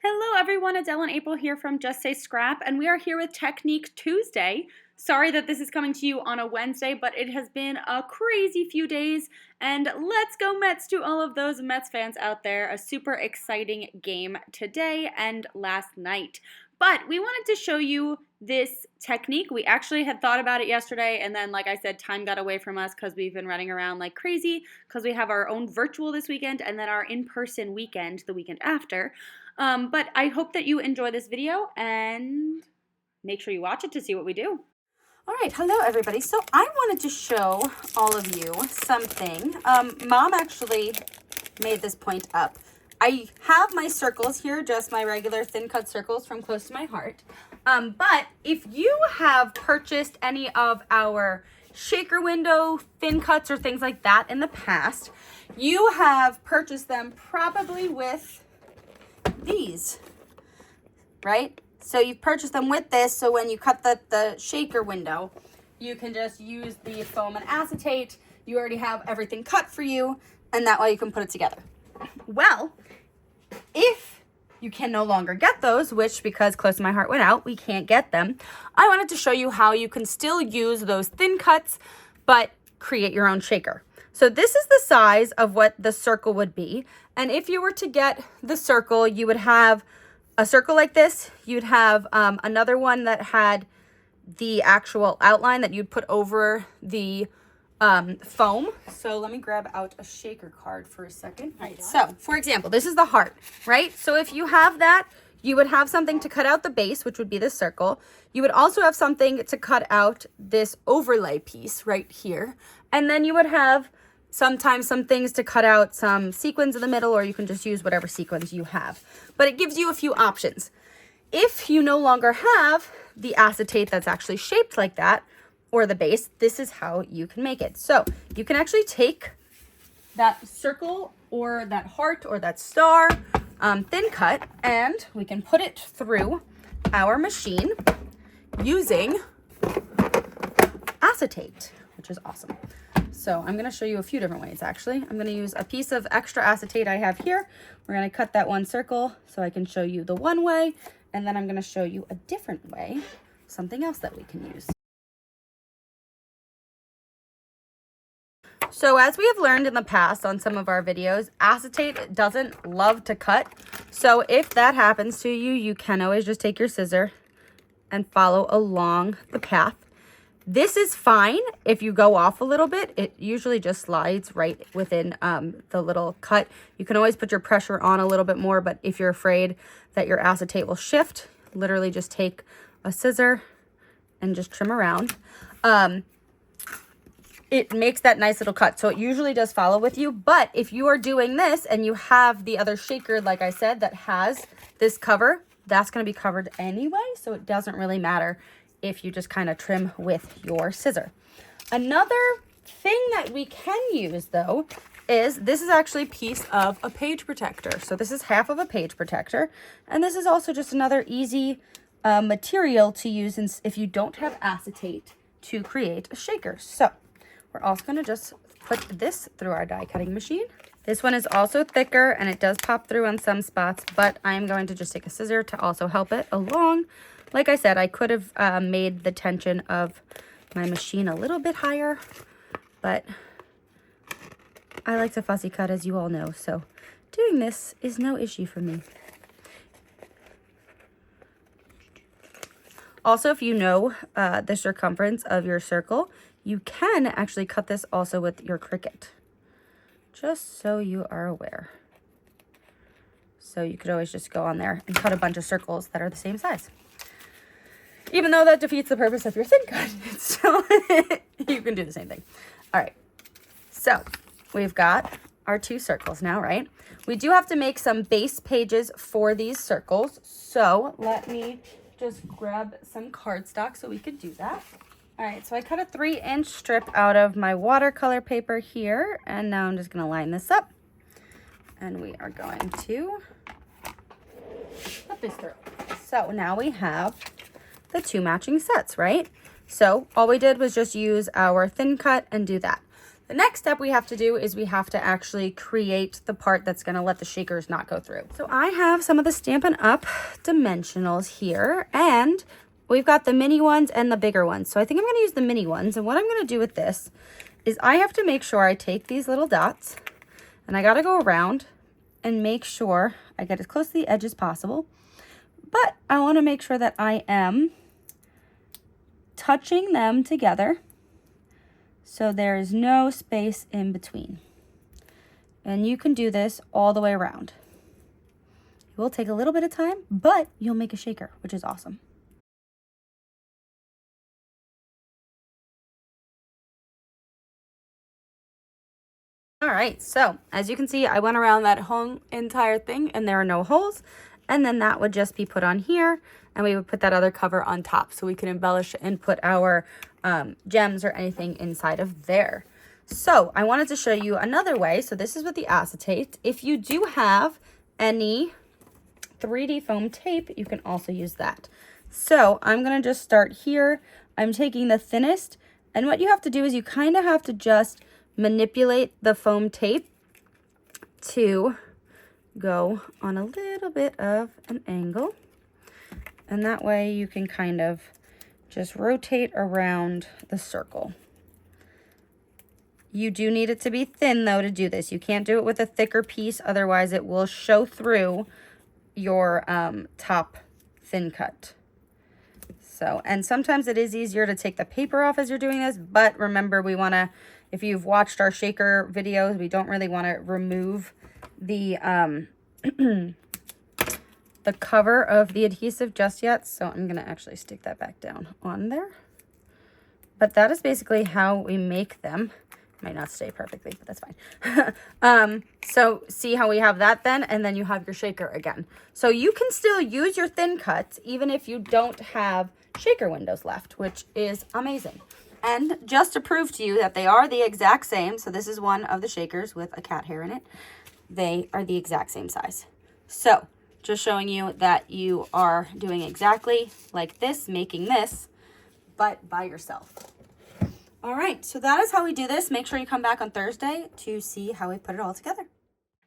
Hello everyone, Adele and April here from Just Say Scrap, and we are here with Technique Tuesday. Sorry that this is coming to you on a Wednesday, but it has been a crazy few days, and let's go Mets to all of those Mets fans out there. A super exciting game today and last night. But we wanted to show you this technique. We actually had thought about it yesterday, and then, like I said, time got away from us because we've been running around like crazy because we have our own virtual this weekend and then our in-person weekend the weekend after. But I hope that you enjoy this video and make sure you watch it to see what we do. All right, hello everybody. So I wanted to show all of you something. Mom actually made this point up. I have my circles here, just my regular thin cut circles from Close to My Heart. But if you have purchased any of our shaker window thin cuts or things like that in the past, you have purchased them probably with these, right? So you've purchased them with this, so when you cut the shaker window, you can just use the foam and acetate. You already have everything cut for you, and that way you can put it together. Well, if you can no longer get those, which because Close to My Heart went out, we can't get them, I wanted to show you how you can still use those thin cuts, but create your own shaker. So this is the size of what the circle would be. And if you were to get the circle, you would have a circle like this. You'd have another one that had the actual outline that you'd put over the foam. So let me grab out a shaker card for a second. All right, so for example, this is the heart, right? So if you have that, you would have something to cut out the base, which would be the circle. You would also have something to cut out this overlay piece right here. And then you would have sometimes some things to cut out some sequins in the middle, or you can just use whatever sequins you have. But it gives you a few options. If you no longer have the acetate that's actually shaped like that, or the base, this is how you can make it. So you can actually take that circle or that heart or that star thin cut, and we can put it through our machine using acetate, which is awesome. So I'm going to show you a few different ways, actually. I'm going to use a piece of extra acetate I have here. We're going to cut that one circle so I can show you the one way, and then I'm going to show you a different way, something else that we can use. So as we have learned in the past on some of our videos, acetate doesn't love to cut. So if that happens to you, you can always just take your scissor and follow along the path. This is fine if you go off a little bit. It usually just slides right within the little cut. You can always put your pressure on a little bit more, but if you're afraid that your acetate will shift, literally just take a scissor and just trim around. It makes that nice little cut. So it usually does follow with you. But if you are doing this and you have the other shaker, like I said, that has this cover, that's going to be covered anyway. So it doesn't really matter if you just kind of trim with your scissor. Another thing that we can use though is this is actually a piece of a page protector. So this is half of a page protector, and this is also just another easy material to use if you don't have acetate to create a shaker. So we're also going to just put this through our die cutting machine. This one is also thicker and it does pop through on some spots, but I'm going to just take a scissor to also help it along. Like I said, I could have made the tension of my machine a little bit higher, but I like to fussy cut, as you all know, so doing this is no issue for me. Also, if you know the circumference of your circle, you can actually cut this also with your Cricut, just so you are aware. So you could always just go on there and cut a bunch of circles that are the same size. Even though that defeats the purpose of your thin cut, still you can do the same thing. All right, so we've got our two circles now, right? We do have to make some base pages for these circles. So let me just grab some cardstock so we could do that. All right, so I cut a 3-inch strip out of my watercolor paper here, and now I'm just gonna line this up. And we are going to put this through. So now we have the two matching sets, right? So all we did was just use our thin cut and do that. The next step we have to do is we have to actually create the part that's going to let the shakers not go through. So I have some of the Stampin' Up! Dimensionals here, and we've got the mini ones and the bigger ones. So I think I'm going to use the mini ones, and what I'm going to do with this is I have to make sure I take these little dots, and I got to go around and make sure I get as close to the edge as possible. But I want to make sure that I am touching them together so there is no space in between. And you can do this all the way around. It will take a little bit of time, but you'll make a shaker, which is awesome. All right, so as you can see, I went around that whole entire thing and there are no holes. And then that would just be put on here, and we would put that other cover on top so we can embellish and put our gems or anything inside of there. So I wanted to show you another way. So this is with the acetate. If you do have any 3D foam tape, you can also use that. So I'm going to just start here. I'm taking the thinnest, and what you have to do is you kind of have to just manipulate the foam tape to go on a little bit of an angle, and that way you can kind of just rotate around the circle. You do need it to be thin though to do this. You can't do it with a thicker piece, otherwise it will show through your top thin cut. So, and sometimes it is easier to take the paper off as you're doing this, but remember, we want to, if you've watched our shaker videos, we don't really want to remove the the cover of the adhesive just yet. So I'm going to actually stick that back down on there. But that is basically how we make them. Might not stay perfectly, but that's fine. So see how we have that then, and then you have your shaker again. So you can still use your thin cuts even if you don't have shaker windows left, which is amazing. And just to prove to you that they are the exact same, so this is one of the shakers with a cat hair in it. They are the exact same size. So just showing you that you are doing exactly like this, making this, but by yourself. All right, so that is how we do this. Make sure you come back on Thursday to see how we put it all together.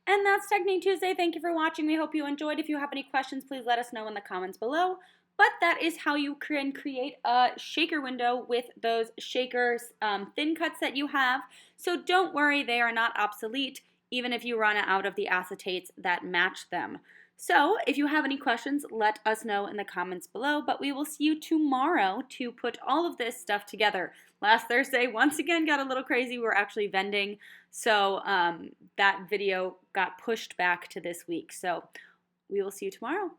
And that's Technique Tuesday. Thank you for watching. We hope you enjoyed. If you have any questions, please let us know in the comments below. But that is how you can create a shaker window with those shakers thin cuts that you have. So don't worry, they are not obsolete, even if you run out of the acetates that match them. So if you have any questions, let us know in the comments below, but we will see you tomorrow to put all of this stuff together. Last Thursday, once again, got a little crazy. We're actually vending, so that video got pushed back to this week. So we will see you tomorrow.